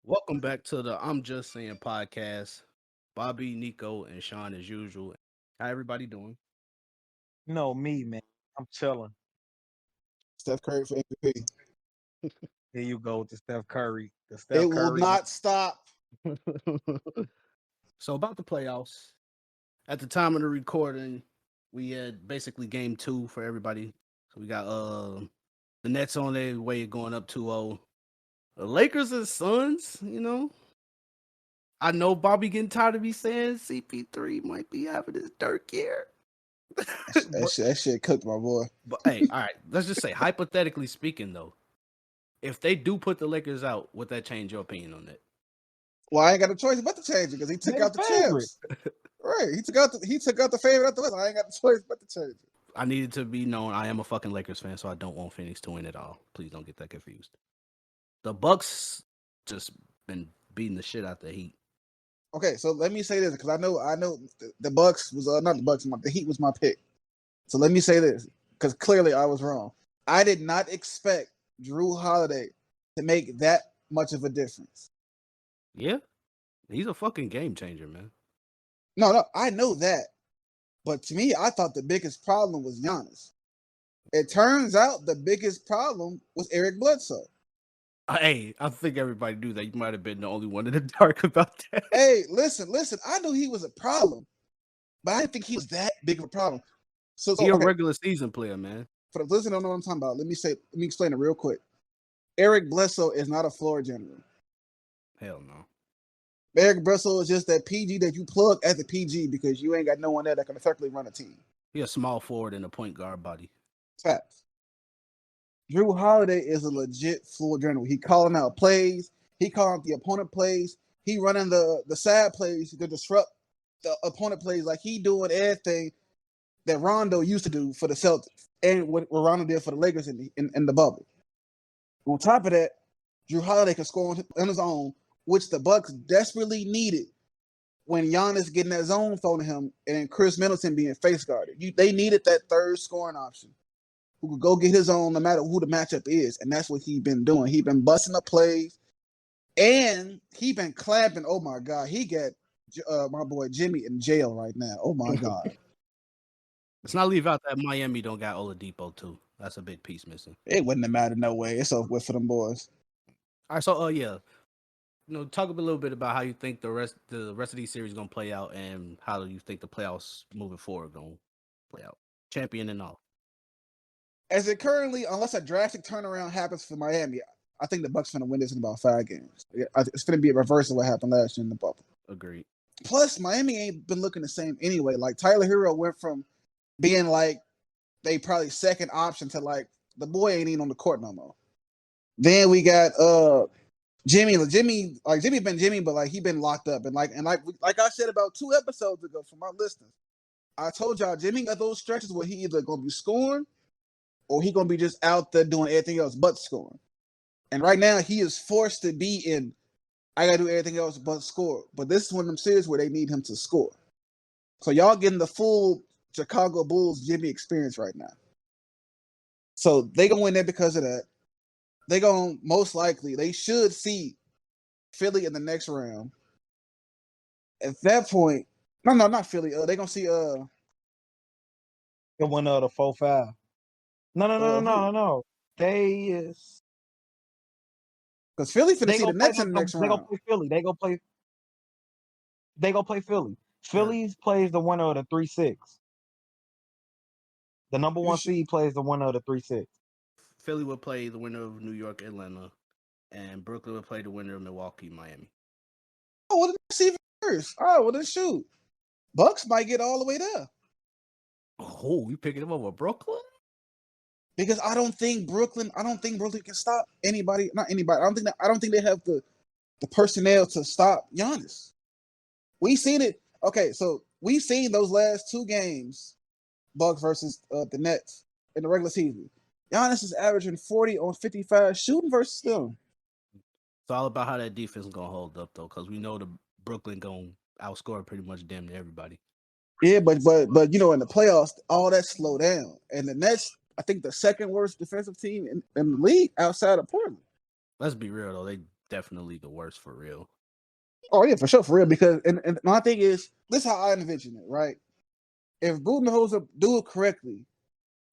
Welcome back to the I'm Just Saying podcast. Bobby, Nico, and Sean as usual. How everybody doing? Me, man. I'm chilling. Steph Curry for MVP. Here you go with the Steph Curry. The It Steph will Curry. not stop. So about the playoffs. At the time of the recording, we had basically game two for everybody. So we got the Nets on their way of going up 2-0. The Lakers and Suns. I know Bobby getting tired of me saying CP3 might be having his dirt year. but, That shit cooked, my boy. but hey, all right, let's just say hypothetically speaking though, if they do put the Lakers out, would that change your opinion on that? Well, I ain't got a choice but to change it because he took They out the favorite. champs. Right. He took out the favorite out the West. I ain't got the choice but to change it. I needed to be known I am a fucking Lakers fan, so I don't want Phoenix to win at all. Please don't get that confused. The Bucks just been beating the shit out the Heat. Okay, so let me say this because I know the Bucks was not the Bucks. The Heat was my pick. So let me say this because clearly I was wrong. I did not expect Drew Holiday to make that much of a difference. Yeah, he's a fucking game changer, man. No, I know that. But to me, I thought the biggest problem was Giannis. It turns out the biggest problem was Eric Bledsoe. Hey, I think everybody knew that. You might have been the only one in the dark about that. Hey, listen. I knew he was a problem, but I didn't think he was that big of a problem. So He a okay, regular season player, man. for the listeners don't know what I'm talking about, let me explain it real quick. Eric Bledsoe is not a floor general. Hell no. Eric Bledsoe is just that PG that you plug as a PG because you ain't got no one there that can effectively run a team. He a small forward and a point guard body. Facts. Drew Holiday is a legit floor general. He calling out plays. He calling out the opponent plays. He running the side plays to disrupt the opponent plays. Like he doing everything that Rondo used to do for the Celtics and what Rondo did for the Lakers in the bubble. On top of that, Drew Holiday can score on his own, which the Bucks desperately needed when Giannis getting that zone thrown to him and Chris Middleton being face guarded. They needed that third scoring option who could go get his own no matter who the matchup is. And that's what he been doing. He been busting up plays and he been clapping. Oh, my God. He got my boy Jimmy in jail right now. Oh, my God. Let's not leave out that Miami don't got Oladipo, too. That's a big piece missing. It wouldn't have mattered no way. It's over with for them boys. All right, so, yeah. Talk a little bit about how you think the rest of these series gonna play out, and how do you think the playoffs moving forward gonna play out, champion and all. As it currently, unless a drastic turnaround happens for Miami, I think the Bucks finna win this in about 5 games. It's gonna be a reverse of what happened last year in the bubble. Agreed. Plus, Miami ain't been looking the same anyway. Like Tyler Hero went from being like they probably second option to like the boy ain't even on the court no more. Then we got Jimmy been Jimmy, but like he been locked up and like I said about 2 episodes ago for my listeners, I told y'all Jimmy got those stretches where he either gonna be scoring or he gonna be just out there doing everything else but scoring. And right now he is forced to be in. I gotta do everything else but score. But this is one of them series where they need him to score. So y'all getting the full Chicago Bulls Jimmy experience right now. So they gonna win there because of that. They gonna most likely they should see Philly in the next round. At that point, no, not Philly. They gonna see The winner of the 4-5. who? No. They is Because Philly finna they see the gonna play Nets in the next they gonna round. play Philly. They gonna play Philly. Philly plays the winner of the 3-6. The number You 1 should, seed plays the winner of the 3-6. Philly will play the winner of New York, Atlanta, and Brooklyn will play the winner of Milwaukee, Miami. oh, well, let's see first. Oh, well, then shoot. Bucks might get all the way there. Oh, you picking them over Brooklyn? Because I don't think Brooklyn can stop anybody. Not anybody. I don't think they have the personnel to stop Giannis. We seen it. Okay, so we seen those last 2 games, Bucks versus the Nets in the regular season. Giannis is averaging 40 on 55 shooting versus them. It's all about how that defense is gonna hold up though, because we know the Brooklyn gonna outscore pretty much damn near everybody. Yeah, but in the playoffs, all that slow down. And the Nets, I think the second worst defensive team in the league outside of Portland. Let's be real though, definitely the worst for real. Oh yeah, for sure, for real. Because and my thing is, this is how I envision it, right? If Budenholzer do it correctly,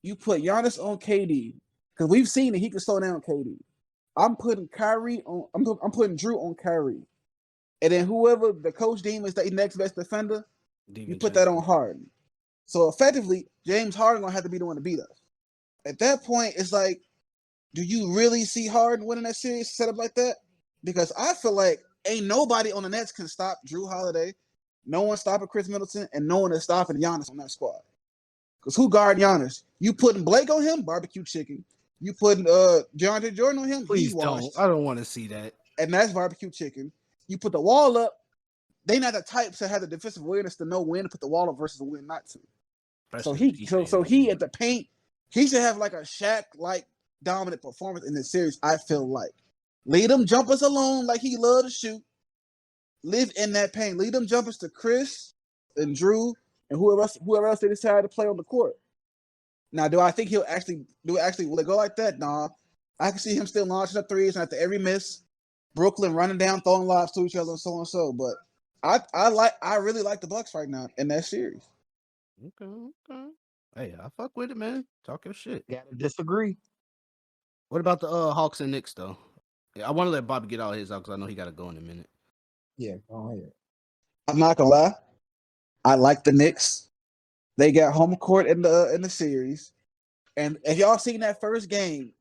you put Giannis on KD because we've seen that he can slow down KD. I'm putting Kyrie on. I'm putting Drew on Kyrie, and then whoever the coach deems is the next best defender, you put that on Harden. So effectively, James Harden gonna have to be the one to beat us. At that point, it's like, do you really see Harden winning that series set up like that? Because I feel like ain't nobody on the Nets can stop Drew Holiday. No one stopping Chris Middleton, and no one is stopping Giannis on that squad. Because who guard Giannis? You putting Blake on him, barbecue chicken. You putting DeAndre Jordan on him, Please he washed. don't. I don't want to see that. And that's barbecue chicken. You put the wall up. They not the type to have the defensive awareness to know when to put the wall up versus when not to. Especially So he at the paint, he should have like a Shaq like dominant performance in this series. I feel like lead them jumpers alone like he loved to shoot. Live in that paint. Lead them jumpers to Chris and Drew and whoever else they decide to play on the court. Now, do I think he'll actually will it go like that? Nah. I can see him still launching up threes and after every miss, Brooklyn running down, throwing lobs to each other and so on and so. But I really like the Bucks right now in that series. Okay. Hey, I fuck with it, man. Talk your shit. Gotta disagree. What about the Hawks and Knicks though? Yeah, I want to let Bobby get all his out because I know he got to go in a minute. Yeah, go ahead. I'm not gonna lie. I like the Knicks. They got home court in the series, and if y'all seen that first game,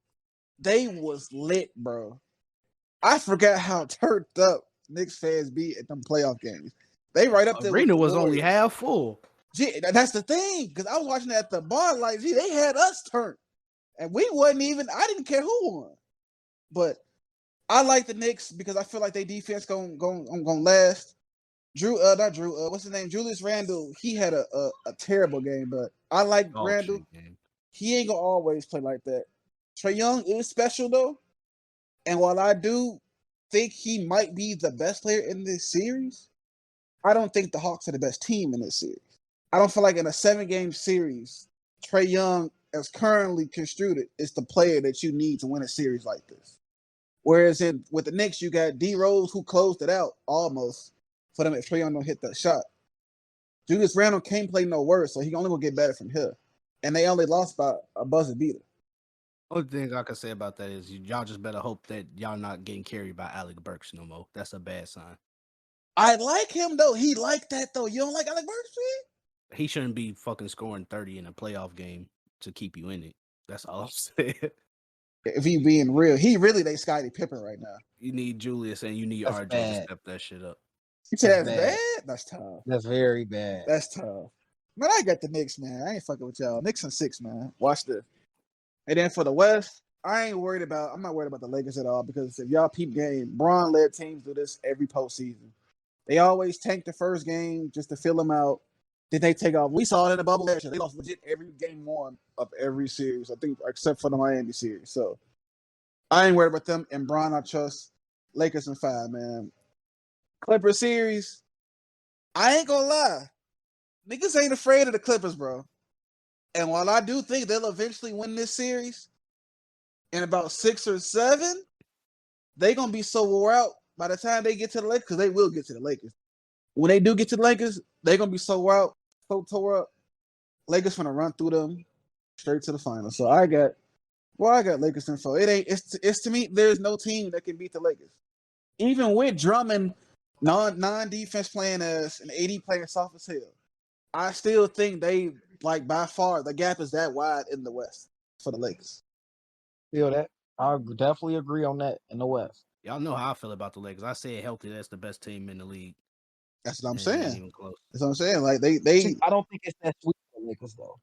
they was lit, bro. I forgot how turned up Knicks fans be at them playoff games. They right up there. Arena with was the only Warriors. half full. Gee, that's the thing, because I was watching it at the bar, like, gee, they had us turned, and we wasn't even. I didn't care who won, but I like the Knicks because I feel like their defense gonna last. Not Drew. What's his name? Julius Randle. He had a terrible game, but I like Randle. He ain't gonna always play like that. Trae Young is special though, and while I do think he might be the best player in this series, I don't think the Hawks are the best team in this series. I don't feel like in a 7-game series, Trae Young, as currently construed, is the player that you need to win a series like this. Whereas with the Knicks, you got D Rose who closed it out almost for them if Trae Young don't hit that shot. Julius Randle can't play no worse, so he only gonna get better from here. And they only lost by a buzzer beater. Only thing I can say about that is y'all just better hope that y'all not getting carried by Alec Burks no more. That's a bad sign. I like him though. He like that though. You don't like Alec Burks, man? He shouldn't be fucking scoring 30 in a playoff game to keep you in it. That's all I'm saying. If he being real, he really they Scottie Pippen right now. You need Julius and you need RJ to step that shit up. You say that's bad? That's tough. That's very bad. That's tough. Man, I got the Knicks, man. I ain't fucking with y'all. Knicks and 6, man. Watch this. And then for the West, I'm not worried about the Lakers at all because if y'all peep game, Bron-led teams do this every postseason. They always tank the first game just to fill them out. Then they take off. We saw it in the bubble last year. They lost legit every game one of every series, I think, except for the Miami series. So I ain't worried about them. And Bron, I trust. Lakers in 5, man. Clippers series, I ain't gonna lie. Niggas ain't afraid of the Clippers, bro. And while I do think they'll eventually win this series in about 6 or 7, they gonna be so wore out by the time they get to the Lakers, because they will get to the Lakers. When they do get to the Lakers, they gonna be so wore out, so tore up. Lakers gonna run through them straight to the finals. So I got Lakers info. It's to me, there's no team that can beat the Lakers. Even with Drummond non-defense playing as an AD playing soft as hell, I still think they like by far the gap is that wide in the West for the Lakers. Feel that? I definitely agree on that in the West. Y'all know how I feel about the Lakers. I say healthy, that's the best team in the league. That's what I'm Ain't saying. even close. That's what I'm saying. Like they See, I don't think it's that sweet for the Lakers though.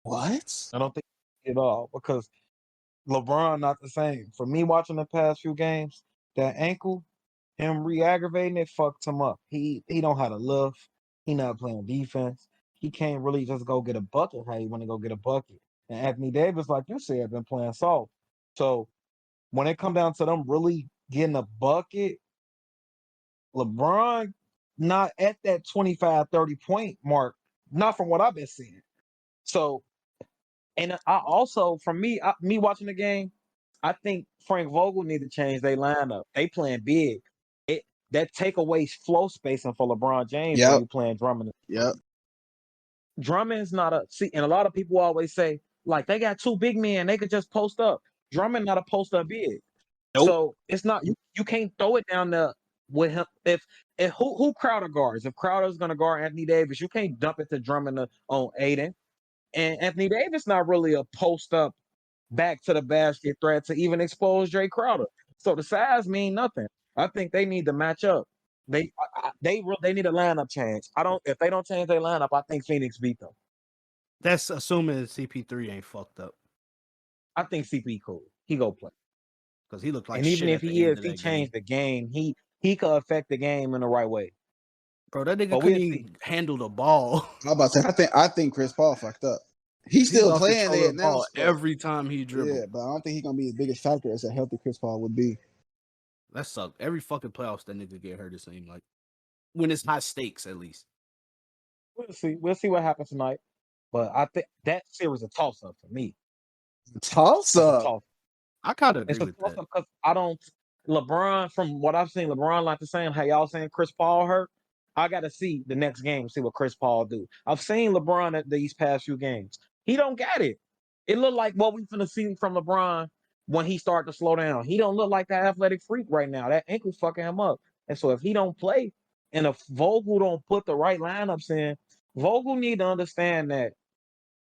What? I don't think at all because LeBron not the same. For me watching the past few games, that ankle, him re-aggravating it fucked him up. He don't have to lift. He not playing defense. He can't really just go get a bucket how he want to go get a bucket. And Anthony Davis, like you said, been playing soft. So when it come down to them really getting a bucket, LeBron not at that 25, 30 point mark, not from what I've been seeing. So, and I also, from me watching the game, I think Frank Vogel need to change their lineup. They playing big. That take away flow spacing for LeBron James when Yep. you playing Drummond. Yep. Drummond's not a see, and a lot of people always say like they got two big men, they could just post up. Drummond not a post up big, Nope. so it's not you can't throw it down there with him. If who Crowder guards, if Crowder's gonna guard Anthony Davis, you can't dump it to Drummond on Aiden. And Anthony Davis not really a post up back to the basket threat to even expose Jay Crowder. So the size mean nothing. I think they need to match up. They need a lineup change. If they don't change their lineup, I think Phoenix beat them. That's assuming CP3 ain't fucked up I think CP cool. He go play. because he looked like And shit even if at the he end is, of he that game. changed the game. He could affect the game in the right way. Bro, that nigga But couldn't we'll even handle the ball. I'm about to say, I think Chris Paul fucked up. He's He still lost playing control there of the now. ball every time he dribbled. Yeah, but I don't think he's gonna be his biggest factor as a healthy Chris Paul would be. That sucked. Every fucking playoffs that nigga get hurt, it seems like. When it's high stakes, at least. We'll see. We'll see what happens tonight. But I think that series a toss up for me. Toss It's a up. toss. I kind of It's agree a with toss that. up because I don't. LeBron, from what I've seen, LeBron like the same. How y'all saying Chris Paul hurt? I got to see the next game, see what Chris Paul do. I've seen LeBron at these past few games. He don't got it. It looked like what we finna see from LeBron when he started to slow down. He don't look like that athletic freak right now. That ankle fucking him up. And so if he don't play, and if Vogel don't put the right lineups in, Vogel need to understand that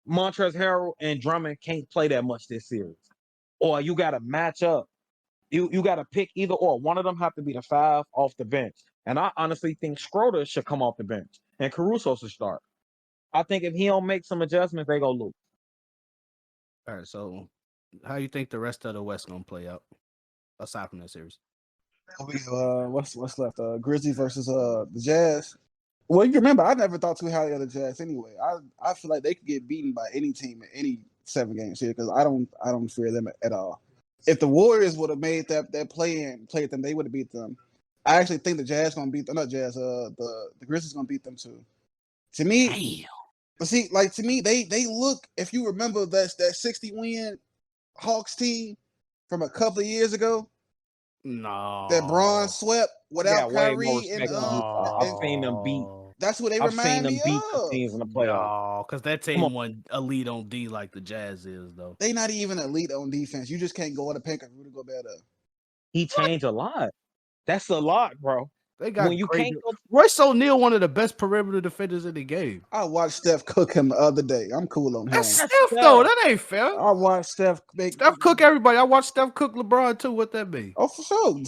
Montrezl Harrell and Drummond can't play that much this series. Or you got to match up. You got to pick either or. One of them have to be the five off the bench. And I honestly think Schroeder should come off the bench and Caruso should start. I think if he don't make some adjustments, they go lose. All right, so how you think the rest of the West gonna play out aside from that series? What's left? Grizzlies versus the Jazz. Well, you remember, I never thought too highly of the Jazz anyway. I feel like they could get beaten by any team in any 7-game series because I don't fear them at all. If the Warriors would have made that play and played them, they would have beat them. I actually think the Jazz gonna beat them. Not Jazz. The Grizzlies gonna beat them too. To me, Damn. but see, like to me, they look. If you remember that 60-win Hawks team from a couple of years ago, No. that Bron swept without way more Kyrie and respect for Utah. I've seen them beat. that's what they I've seen remind them me beat the of. teams in the playoffs. No, because that Come on. team wasn't elite on D like the Jazz is, though. They not even elite on defense. You just can't go on the paint because Rudy Gobert up. He changed a lot. That's a lot, bro. They got When you great. can't go, Royce O'Neal, one of the best perimeter defenders in the game. I watched Steph cook him the other day. I'm cool on him. That's That's Steph, Steph. though. That ain't fair. I watched Steph make Steph cook everybody. I watched Steph cook LeBron too. What that be? Oh, for sure.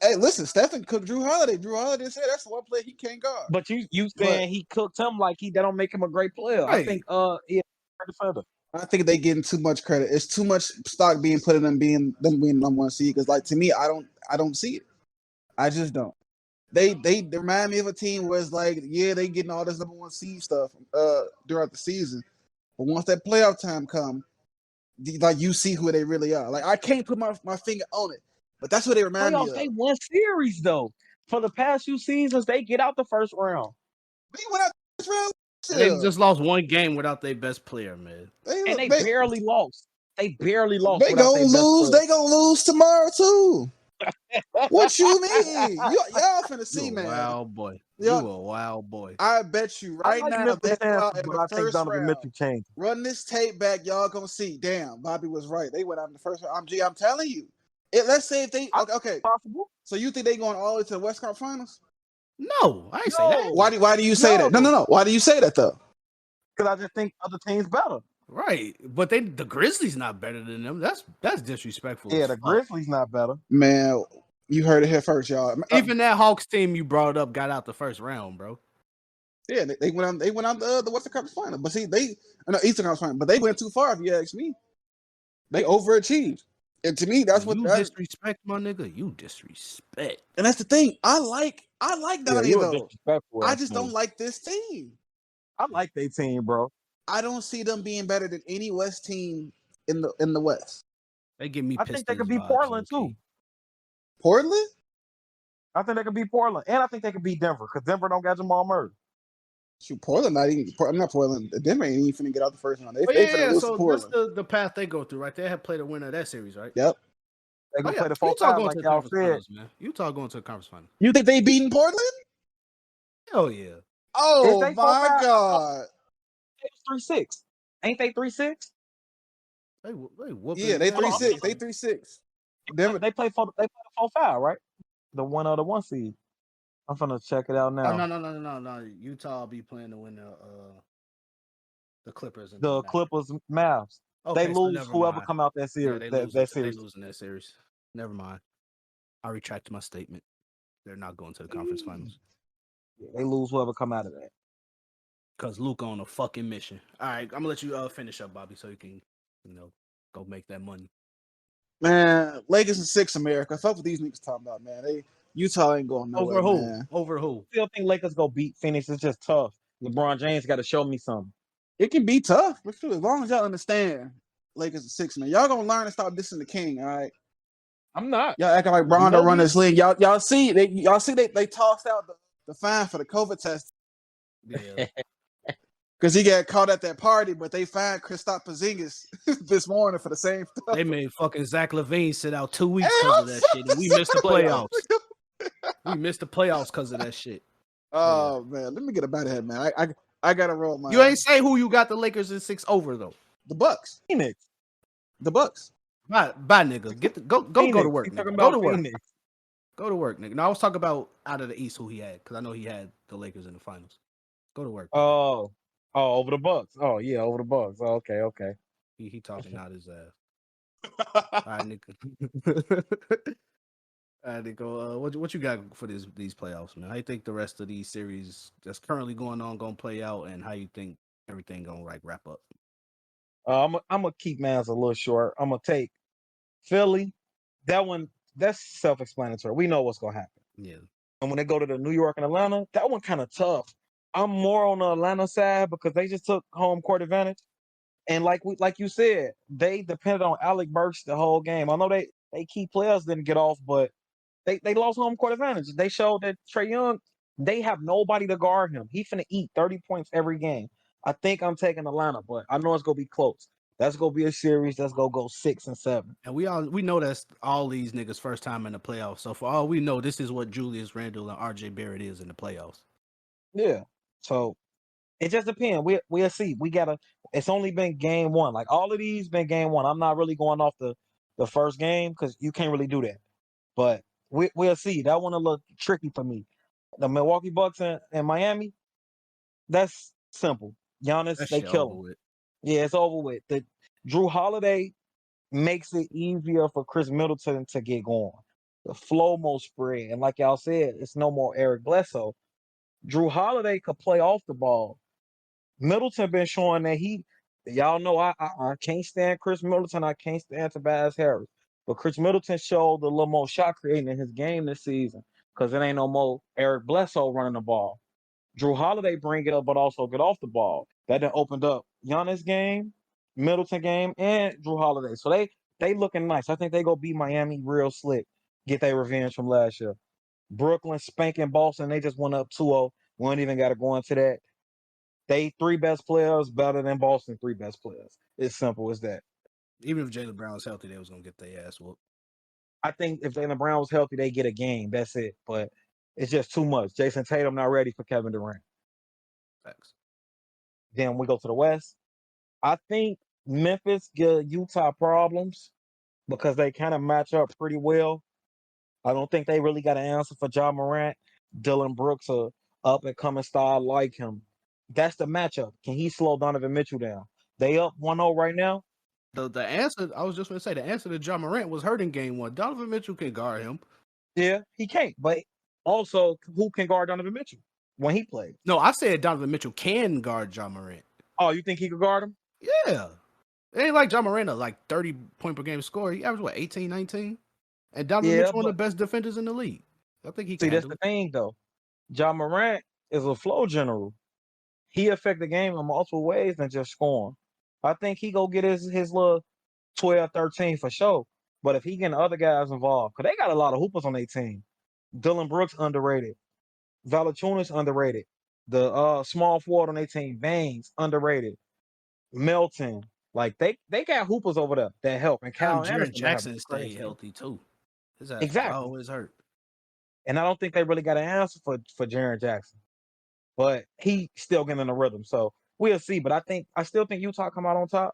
Hey, listen, Stephen cooked Drew Holiday. Drew Holiday said that's the one play he can't guard. but you saying he cooked him like that don't make him a great player. I Right. think he a defender. I think they getting too much credit. It's too much stock being put in them being number one seed. Because like to me, I don't see it. I just don't. They remind me of a team where it's like, yeah, they getting all this number one seed stuff throughout the season, but once that playoff time come, like you see who they really are. Like I can't put my finger on it, but that's what they remind me Playoffs, of. they won series though. For the past few seasons, they get out the first round. They went out this round. They just lost one game without their best player, man. And they barely lost. They barely lost. They without gonna their best lose. player. They gonna lose tomorrow too. What you mean? Y'all finna see, You a man. wild boy. Y'all- You a wild boy. I bet you I right like now Memphis they go out Stanford, in but I the think first Donovan round. Mitchell changed. Run this tape back, y'all gonna see. Damn, Bobby was right. They went out in the first round. I'm telling you. Let's say if they okay. Possible? So you think they going all the way to the West Conference Finals? No, I ain't say that. Why do you say that? No. Why do you say that though? Because I just think other teams better. Right, but the Grizzlies not better than them. That's disrespectful. Yeah, as the fuck. Grizzlies not better. Man, you heard it here first, y'all. Even that Hawks team you brought up got out the first round, bro. Yeah, they went on. They went on the Western Conference Final, but see, Eastern Conference Final, but they went too far. If you ask me, they overachieved, and to me, that's what you disrespect, my nigga. You disrespect, and that's the thing. I like Donnie you though. disrespectful. I just don't like this team. I like their team, bro. I don't see them being better than any West team in the West. They give me. I think they could Pistons beat vibes, Portland low-key. too. Portland? I think they could beat Portland, and I think they could beat Denver because Denver don't got Jamal Murray. Shoot, Portland not even. I'm not Portland. Denver ain't even finna get out the first round. They Oh, finna yeah, lose so to Portland. that's the path they go through, right? They have played a winner of that series, right? Yep. They're Oh gonna yeah, play the Utah 4-5 going to like the y'all conference said. finals, man. Utah going to the conference finals. You think they beating Portland? Hell yeah. Is Oh they 4-5? my I thought god! they was 3-6. Ain't they 3-6? They whooping. Yeah, they Yeah, Hold on, 3-6. They 3-6. Denver. they play the 4-5, right? The one of the 1 seed. I'm finna check it out Oh now. no. Utah will be playing to win the Clippers in the The match. Clippers, Mavs. They Okay, so lose never whoever mind. come out that Yeah, series. they That lose. They series. lose in that series. Never mind. I retract my statement. They're not going to the conference finals Yeah, they lose whoever come out of that. because Luke on a fucking mission. All right, I'm gonna let you finish up, Bobby, so you can go make that money. Man, Lakers and 6 America. Fuck what these niggas talking about, man. Utah ain't going nowhere, Over who? man. Over who? Still think Lakers go beat Phoenix. It's just tough. LeBron James got to show me something. It can be tough, but shoot, as long as y'all understand Lakers and 6, man. Y'all gonna learn to stop dissing the king, all right? I'm not. Y'all acting like Bron to run this league. Y'all see they tossed out the fine for the COVID test. Yeah. Because he got caught at that party, but they fined Kristaps Porzingis this morning for the same stuff. They made fucking Zach LaVine sit out 2 weeks because of that shit, and we missed the playoffs. We missed the playoffs because of that shit. Oh man, let me get about it, man. I gotta roll my. You ain't say who you got the Lakers in 6 over though. The Bucks. Phoenix. The Bucks. Bye, nigga. Go to work, nigga. Go to work. Phoenix. Go to work, nigga. No, I was talking about out of the East who he had because I know he had the Lakers in the finals. Go to work. Oh, over the Bucks. Oh yeah, over the Bucks. Oh, okay. He talking out his ass. All right, nigga. All right, nigga. What you got for these playoffs, man? How you think the rest of these series that's currently going on gonna play out, and how you think everything gonna wrap up? I'm gonna keep man's a little short. I'm gonna take Philly. That one, that's self-explanatory. We know what's gonna happen. Yeah. And when they go to the New York and Atlanta, that one kind of tough. I'm more on the Atlanta side because they just took home court advantage. And like you said, they depended on Alec Burks the whole game. I know they key players didn't get off, but they lost home court advantage. They showed that Trae Young, they have nobody to guard him. He finna eat 30 points every game. I think I'm taking Atlanta, but I know it's gonna be close. That's gonna be a series that's gonna go 6 and 7. And we know that's all these niggas' first time in the playoffs. So for all we know, this is what Julius Randle and RJ Barrett is in the playoffs. Yeah. So it just depends. We'll see. It's only been game one. Like all of these been game one. I'm not really going off the first game because you can't really do that. But we'll see. That one will look tricky for me. The Milwaukee Bucks and Miami, that's simple. Giannis, That they shit kill over him. with. Yeah, it's over with. The Drew Holiday makes it easier for Chris Middleton to get going. The flow more spread. And like y'all said, it's no more Eric Bledsoe. Drew Holiday could play off the ball. Middleton been showing that y'all know I can't stand Chris Middleton. I can't stand Tobias Harris. But Chris Middleton showed a little more shot creating in his game this season because it ain't no more Eric Bledsoe running the ball. Drew Holiday bring it up, but also get off the ball. That done opened up Giannis game, Middleton game, and Drew Holiday. So they looking nice. I think they go beat Miami real slick, get their revenge from last year. Brooklyn spanking Boston. They just went up 2-0. We don't even got to go into that. They 3 best players better than Boston 3 best players. It's simple as that. Even if Jaylen Brown was healthy, they was gonna get their ass whooped. I think if Jaylen Brown was healthy, they get a game. That's it. But it's just too much. Jason Tatum not ready for Kevin Durant. Facts. Then we go to the West. I think Memphis give Utah problems because they kind of match up pretty well. I don't think they really got an answer for Ja Morant. Dylan Brooks, a up and coming star like him. That's the matchup. Can he slow Donovan Mitchell down? They up 1-0 right now. The answer, I was just gonna say, the answer to John Morant was hurt in game one. Donovan Mitchell can guard him. Yeah, he can't. But also, who can guard Donovan Mitchell when he plays? No, I said Donovan Mitchell can guard John Morant. Oh, you think he could guard him? Yeah. It ain't like John Morant, like 30 point per game score. He averaged, 18, 19? And Donovan Mitchell, one of the best defenders in the league. I think he can. See, that's the thing, though. Ja Morant is a flow general. He affect the game in multiple ways than just scoring. I think he go get his little 12, 13 for sure. But if he getting other guys involved, because they got a lot of hoopers on their team. Dylan Brooks underrated. Valanciunas underrated. The small forward on their team, Baines underrated. Melton, Like they got hoopers over there that help, and Damn, Kyle Jared Anderson been having Jackson a crazy stayed year. healthy too. His ass was Exactly. always hurt. And I don't think they really got an answer for Jaren Jackson, but he still getting in the rhythm. So we'll see. But I still think Utah come out on top.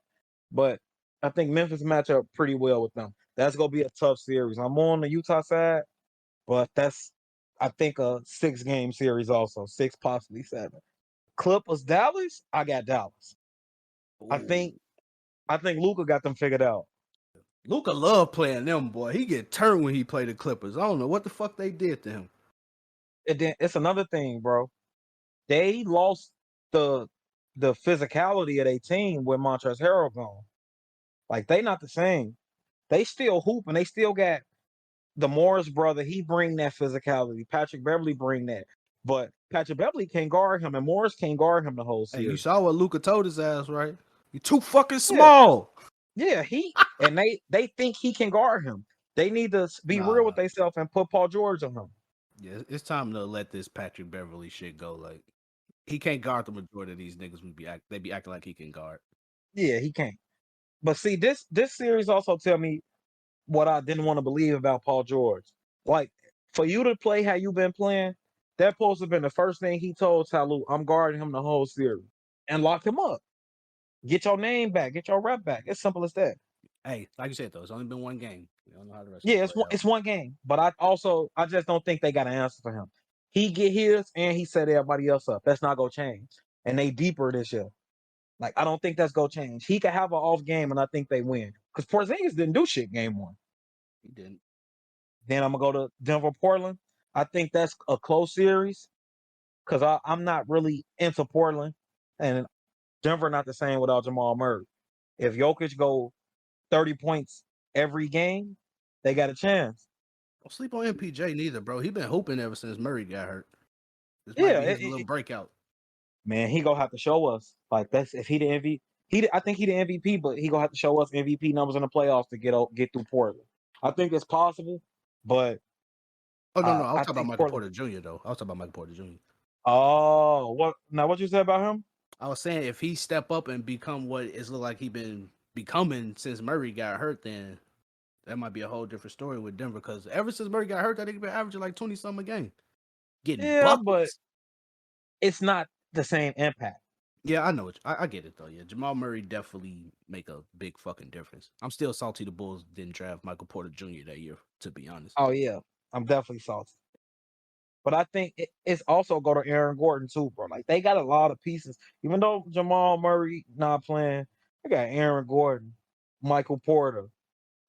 But I think Memphis match up pretty well with them. That's gonna be a tough series. I'm on the Utah side, but that's I think a 6-game series also, 6 possibly 7. Clippers Dallas, I got Dallas. I think Luka got them figured out. Luka love playing them, boy. He get turned when he play the Clippers. I don't know what the fuck they did to him. And then it's another thing, bro. They lost the physicality of their team with Montrezl Harrell gone. Like they not the same. They still hoop and they still got the Morris brother. He bring that physicality. Patrick Beverly bring that, but Patrick Beverly can't guard him, and Morris can't guard him the whole Hey, you series. saw what Luka told his ass, right? You too fucking Yeah, small. yeah. And they think he can guard him. They need to be real with Nah. themselves and put Paul George on him. Yeah, it's time to let this Patrick Beverly shit go. Like he can't guard the majority of these niggas. They be acting like he can guard. Yeah, he can't. But see, this series also tell me what I didn't want to believe about Paul George. Like, for you to play how you've been playing, that supposed to have been the first thing he told Salou, I'm guarding him the whole series. And lock him up. Get your name back. Get your rep back. It's simple as that. Hey, like you said though, it's only been one game. We don't know how the rest of Yeah, it play out. it's one game. But I just don't think they got an answer for him. He get his and he set everybody else up. That's not gonna change. And they deeper this year. Like, I don't think that's gonna change. He could have an off game and I think they win. Because Porzingis didn't do shit game 1. He didn't. Then I'm gonna go to Denver, Portland. I think that's a close series because I'm not really into Portland, and Denver not the same without Jamal Murray. If Jokic go 30 points every game, they got a chance. Don't sleep on MPJ neither, bro. He been hooping ever since Murray got hurt. This might Yeah, be his little breakout. man, he gonna have to show us. Like that's if he the MVP. I think he the MVP, but he gonna have to show us MVP numbers in the playoffs to get through Portland. I think it's possible, but Oh no, I was I talking about think Michael Portland. Porter Jr. though. I was talking about Michael Porter Jr. Oh, what now? What you said about him? I was saying if he step up and become what it's look like he been becoming since Murray got hurt, then that might be a whole different story with Denver. Because ever since Murray got hurt, that nigga been averaging like 20 something a game, getting Yeah, but buckets. it's not the same impact. Yeah, I know it. I get it though. Yeah, Jamal Murray definitely make a big fucking difference. I'm still salty the Bulls didn't draft Michael Porter Jr. that year, to be honest. Oh yeah, I'm definitely salty. But I think it's also go to Aaron Gordon too, bro. Like they got a lot of pieces. Even though Jamal Murray not playing, they got Aaron Gordon, Michael Porter,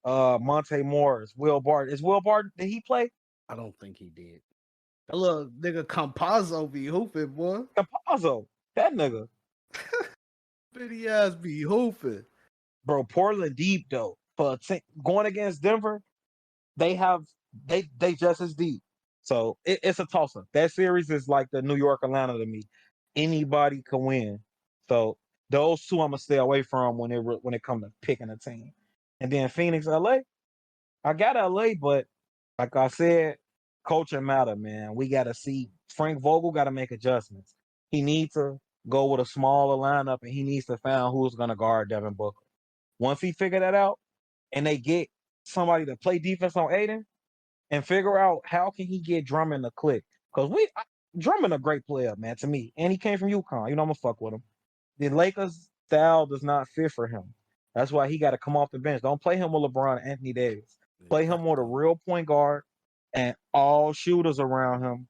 Monte Morris, Will Barton. Is Will Barton? Did he play? I don't think he did. That little nigga Campazzo be hooping, boy. Campazzo, that nigga. Bitty ass be hooping. Bro, Portland deep though. For going against Denver, they just as deep. So it's a toss up. That series is like the New York Atlanta to me. Anybody can win. So those two I'm gonna stay away from when it comes to picking a team. And then Phoenix, LA. I got LA, but like I said, culture matter, man. We gotta see Frank Vogel got to make adjustments. He needs to go with a smaller lineup, and he needs to find who's gonna guard Devin Booker. Once he figure that out, and they get somebody to play defense on Aiden, and figure out how can he get Drummond to click. Because Drummond a great player, man, to me. And he came from UConn. You know, I'm gonna fuck with him. The Lakers style does not fit for him. That's why he got to come off the bench. Don't play him with LeBron and Anthony Davis. Play him with a real point guard and all shooters around him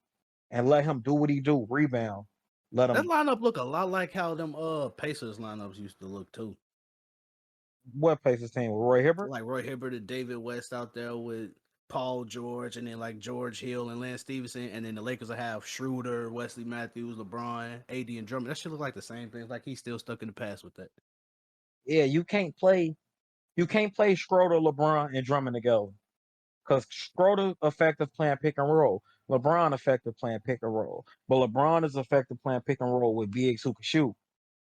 and let him do what he do, rebound. Let That him. lineup look a lot like how them Pacers lineups used to look too. What Pacers team with Roy Hibbert? Like Roy Hibbert and David West out there with Paul George, and then like George Hill and Lance Stevenson, and then the Lakers will have Schroeder, Wesley Matthews, LeBron, AD, and Drummond. That shit look like the same thing. Like he's still stuck in the past with that. Yeah, you can't play Schroeder, LeBron, and Drummond together. Because Schroeder effective playing pick and roll. LeBron effective playing pick and roll. But LeBron is effective playing pick and roll with bigs who can shoot.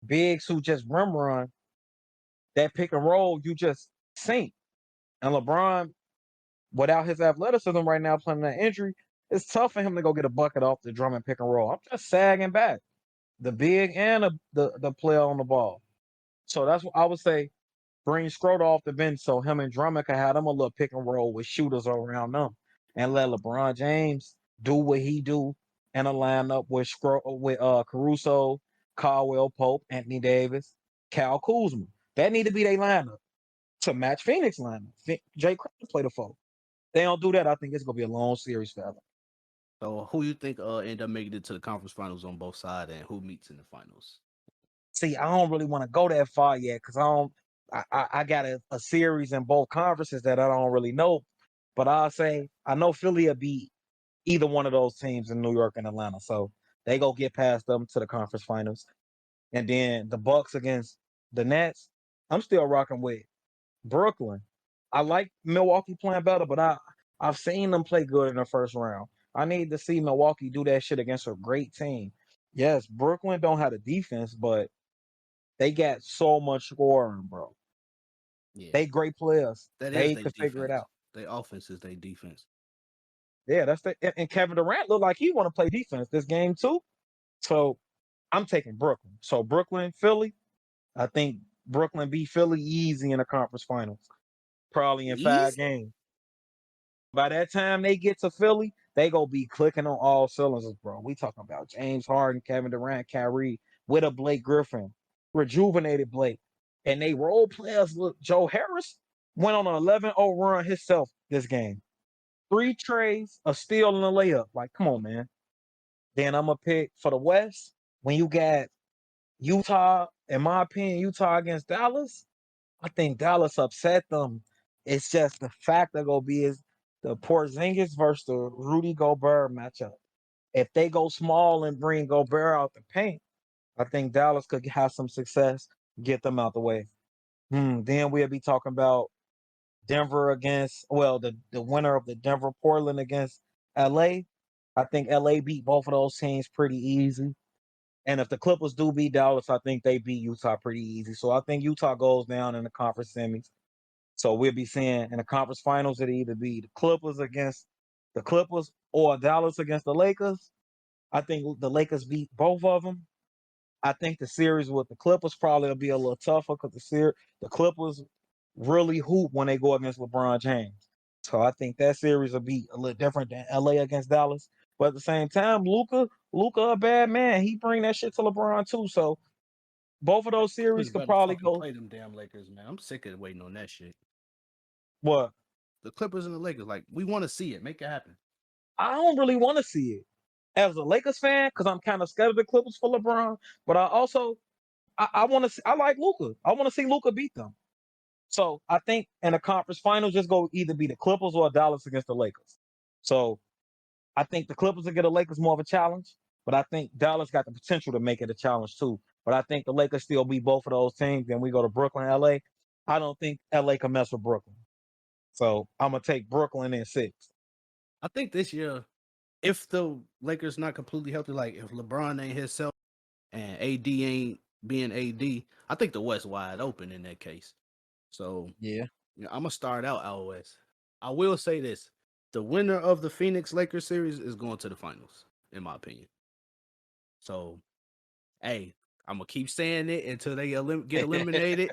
Bigs who just rim run, that pick and roll, you just sink. And LeBron, without his athleticism right now playing that injury, it's tough for him to go get a bucket off the drum and pick and roll. I'm just sagging back. The big and the player on the ball. So that's what I would say. Bring Schroeder off the bench so him and Drummond can have them a little pick and roll with shooters around them, and let LeBron James do what he do in a lineup with Caruso, Caldwell Pope, Anthony Davis, Cal Kuzma. That need to be their lineup to match Phoenix lineup. Jay Crowder play the four. They don't do that. I think it's gonna be a long series, fella. So who you think end up making it to the conference finals on both sides, and who meets in the finals? See, I don't really want to go that far yet because I don't. I got a series in both conferences that I don't really know, but I'll say I know Philly will beat either one of those teams in New York and Atlanta, so they go get past them to the conference finals, and then the Bucks against the Nets. I'm still rocking with Brooklyn. I like Milwaukee playing better, but I've seen them play good in the first round. I need to see Milwaukee do that shit against a great team. Yes, Brooklyn don't have the defense, but they got so much scoring, bro. Yeah, They great players. that is They their could figure it defense. out. Their offense is their defense. Yeah, that's the and Kevin Durant looked like he want to play defense this game too. So I'm taking Brooklyn. So Brooklyn, Philly. I think Brooklyn beat Philly easy in the conference finals, probably in 5 Easy. games. By that time they get to Philly, they gonna be clicking on all cylinders, bro. We talking about James Harden, Kevin Durant, Kyrie, with a Blake Griffin, rejuvenated Blake, and they role players. Look, Joe Harris went on an 11-0 run himself this game. 3 trays, a steal, and a layup. Like, come on, man. Then I'm gonna pick for the West when you got Utah. In my opinion, Utah against Dallas. I think Dallas upset them. It's just the fact that gonna be is the Porzingis versus the Rudy Gobert matchup. If they go small and bring Gobert out the paint, I think Dallas could have some success, get them out the way. Then we'll be talking about Denver against the winner of the Denver Portland against LA. I think LA beat both of those teams pretty easy. And if the Clippers do beat Dallas, I think they beat Utah pretty easy. So I think Utah goes down in the conference semis. So we'll be seeing in the conference finals it'll either be the Clippers against the Clippers or Dallas against the Lakers. I think the Lakers beat both of them. I think the series with the Clippers probably will be a little tougher because the Clippers really hoop when they go against LeBron James. So I think that series will be a little different than LA against Dallas. But at the same time, Luca a bad man. He bring that shit to LeBron too. So both of those series Clippers could better probably fucking go play them damn Lakers, man. I'm sick of waiting on that shit. what? The Clippers and the Lakers, like, we want to see it. Make it happen. I don't really want to see it as a Lakers fan because I'm kind of scared of the Clippers for LeBron. But I also I want to. I like Luca. I want to see Luca beat them. So I think in the conference finals, just go either be the Clippers or Dallas against the Lakers. So I think the Clippers will get the Lakers more of a challenge, but I think Dallas got the potential to make it a challenge too. But I think the Lakers still beat both of those teams. Then we go to Brooklyn, LA. I don't think LA can mess with Brooklyn. So I'm gonna take Brooklyn in 6. I think this year, if the Lakers not completely healthy, like if LeBron ain't himself and AD ain't being AD, I think the West wide open in that case. So Yeah. I'm gonna start out West. I will say this: the winner of the Phoenix Lakers series is going to the finals, in my opinion. So, hey, I'm gonna keep saying it until they get eliminated.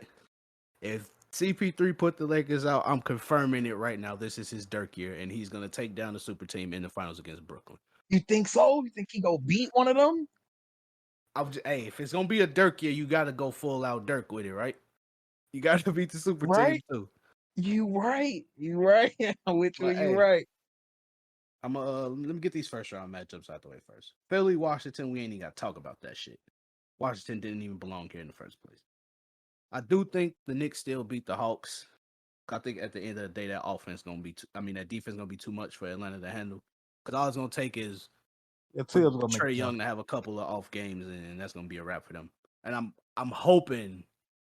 If CP3 put the Lakers out, I'm confirming it right now. This is his Dirk year, and he's gonna take down the super team in the finals against Brooklyn. You think so? You think he go beat one of them? Hey, if it's gonna be a Dirk year, you gotta go full out Dirk with it, right? You gotta beat the super team Right? too. You right. You right. Which But one you hey, right? I'm let me get these first round matchups out the way first. Philly, Washington, we ain't even gotta talk about that shit. Washington didn't even belong here in the first place. I do think the Knicks still beat the Hawks. I think at the end of the day, that offense gonna be, that defense gonna be too much for Atlanta to handle. Because all it's gonna take is Your for Tibbs gonna make Trey a jump. Young to have a couple of off games, and that's gonna be a wrap for them. And I'm hoping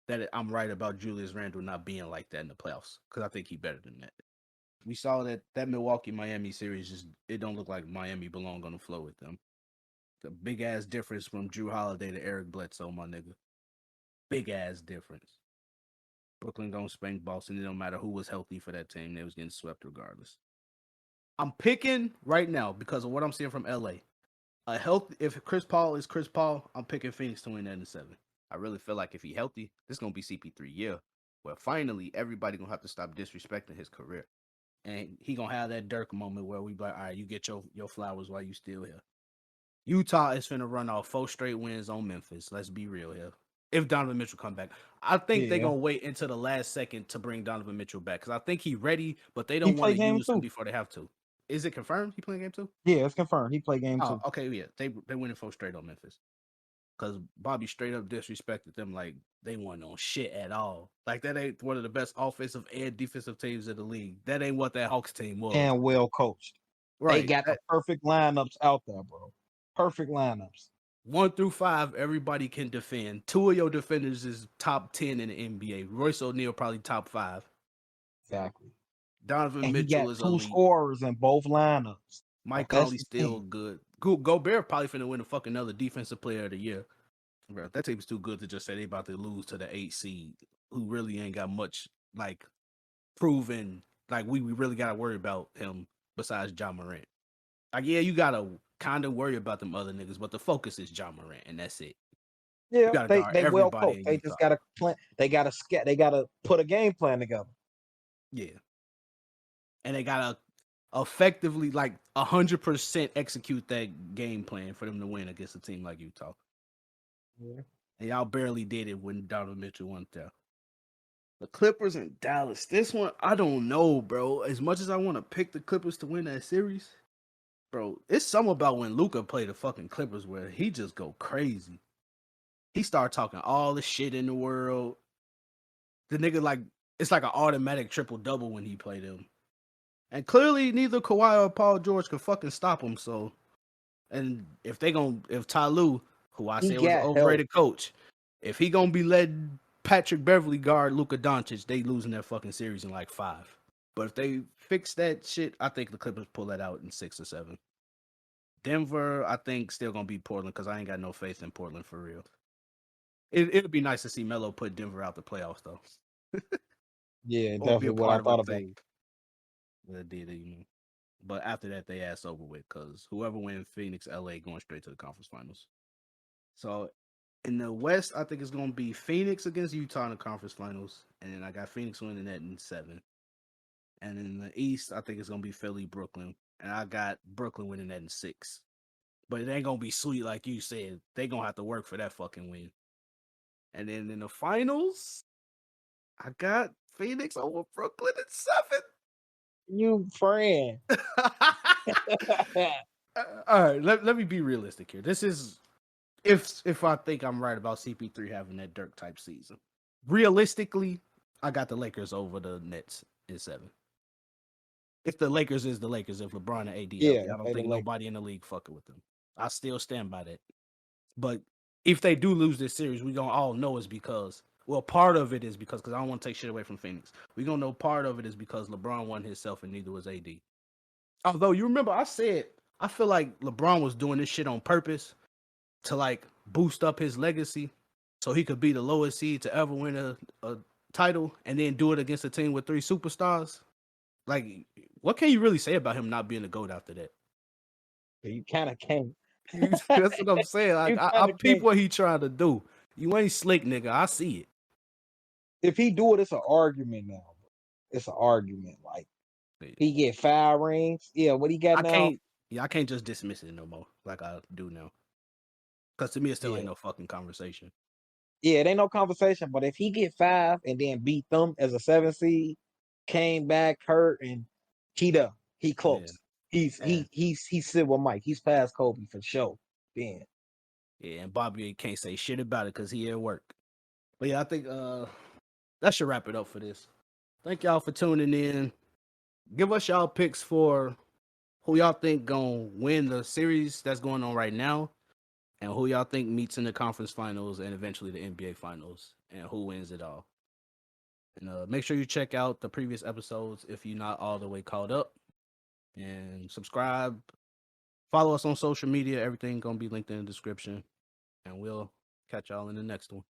that I'm right about Julius Randle not being like that in the playoffs, because I think he's better than that. We saw that Milwaukee Miami series it don't look like Miami belong on the floor with them. The big ass difference from Drew Holiday to Eric Bledsoe, my nigga. Big ass difference. Brooklyn gonna spank Boston. It don't matter who was healthy for that team; they was getting swept regardless. I'm picking right now because of what I'm seeing from LA. If Chris Paul is Chris Paul, I'm picking Phoenix to win that in 7. I really feel like if he healthy, this is gonna be CP3. Yeah, Well, finally, everybody gonna have to stop disrespecting his career, and he gonna have that Dirk moment where we be like, all right, you get your flowers while you still here. Utah is finna run off 4 straight wins on Memphis. Let's be real here. If Donovan Mitchell come back, I think they're Yeah. gonna wait until the last second to bring Donovan Mitchell back because I think he's ready, but they He don't want play to game use him 2. before they have to. Is it confirmed he playing game 2? Yeah, it's confirmed. He play game Oh, 2. okay, yeah. They winning 4 straight on Memphis because Bobby straight up disrespected them like they weren't on shit at all. Like that ain't one of the best offensive and defensive teams in the league. That ain't what that Hawks team was. And well coached. They Right. got the perfect lineups out there, bro. Perfect lineups. 1 through 5, everybody can defend. 2 of your defenders is top 10 in the NBA. Royce O'Neal probably top 5. Exactly. Donovan And he Mitchell got is 2 elite. scorers in both lineups. Mike Like, that's Conley's the still thing. good. Gobert probably finna win a fucking another defensive player of the year. Bro, that team's too good to just say they about to lose to the 8 seed, who really ain't got much like proven. Like we really gotta worry about him besides John Morant. Like yeah, you gotta kind of worry about them other niggas, but the focus is John Morant, and that's it. You Yeah, gotta they guard they well everybody coached. in They Utah. just gotta plan. They gotta put a game plan together. Yeah, and they gotta effectively like 100% execute that game plan for them to win against a team like Utah. Yeah. And y'all barely did it when Donovan Mitchell went there. The Clippers and Dallas. This one, I don't know, bro. As much as I want to pick the Clippers to win that series, bro, it's something about when Luka played the fucking Clippers where he just go crazy. He started talking all the shit in the world. The nigga like it's like an automatic triple double when he played him. And clearly neither Kawhi or Paul George could fucking stop him. So, and if Ty Lue, who I He said was an got help. overrated coach, if he gonna be letting Patrick Beverly guard Luka Doncic, they losing that fucking series in like 5. But if they fix that shit, I think the Clippers pull that out in 6 or 7. Denver, I think still gonna beat Portland because I ain't got no faith in Portland for real. It'd be nice to see Melo put Denver out the playoffs though, Yeah, or be definitely a what I part of a thought about. team that did it, you know. But after that, they ass over with because whoever wins Phoenix, LA going straight to the conference finals. So in the West, I think it's going to be Phoenix against Utah in the conference finals. And then I got Phoenix winning that in 7. And in the East, I think it's going to be Philly, Brooklyn. And I got Brooklyn winning that in 6. But it ain't going to be sweet like you said. They going to have to work for that fucking win. And then in the finals, I got Phoenix over Brooklyn in 7. You friend. All right, let me be realistic here. This is if I think I'm right about CP3 having that Dirk type season. Realistically, I got the Lakers over the Nets in 7. If the Lakers is the Lakers, if LeBron and AD Yeah, healthy, I don't they the think Lakers. nobody in the league fucking with them. I still stand by that. But if they do lose this series, we gonna all know it's because part of it is because I don't want to take shit away from Phoenix. We gonna know part of it is because LeBron won himself and neither was AD. Although you remember I said I feel like LeBron was doing this shit on purpose to like boost up his legacy so he could be the lowest seed to ever win a title and then do it against a team with 3 superstars. Like, what can you really say about him not being a GOAT after that? You kind of can't. That's what I'm saying. Like, You I kinda peep can't. what he trying to do. You ain't slick, nigga. I see it. If he do it, it's an argument now. Bro. It's an argument. Like he get 5 rings. Yeah, what he got now? I can't just dismiss it no more like I do now. Because to me, it still ain't Yeah. no fucking conversation. Yeah, it ain't no conversation. But if he get 5 and then beat them as a 7 seed, came back hurt and he close. Yeah. He's Silver Mike. He's past Kobe for sure. Then Yeah, and Bobby can't say shit about it because he at work. But yeah, I think that should wrap it up for this. Thank y'all for tuning in. Give us y'all picks for who y'all think gonna win the series that's going on right now, and who y'all think meets in the conference finals and eventually the NBA finals, and who wins it all. And make sure you check out the previous episodes if you're not all the way caught up, and subscribe. Follow us on social media. Everything gonna be linked in the description, and we'll catch y'all in the next one.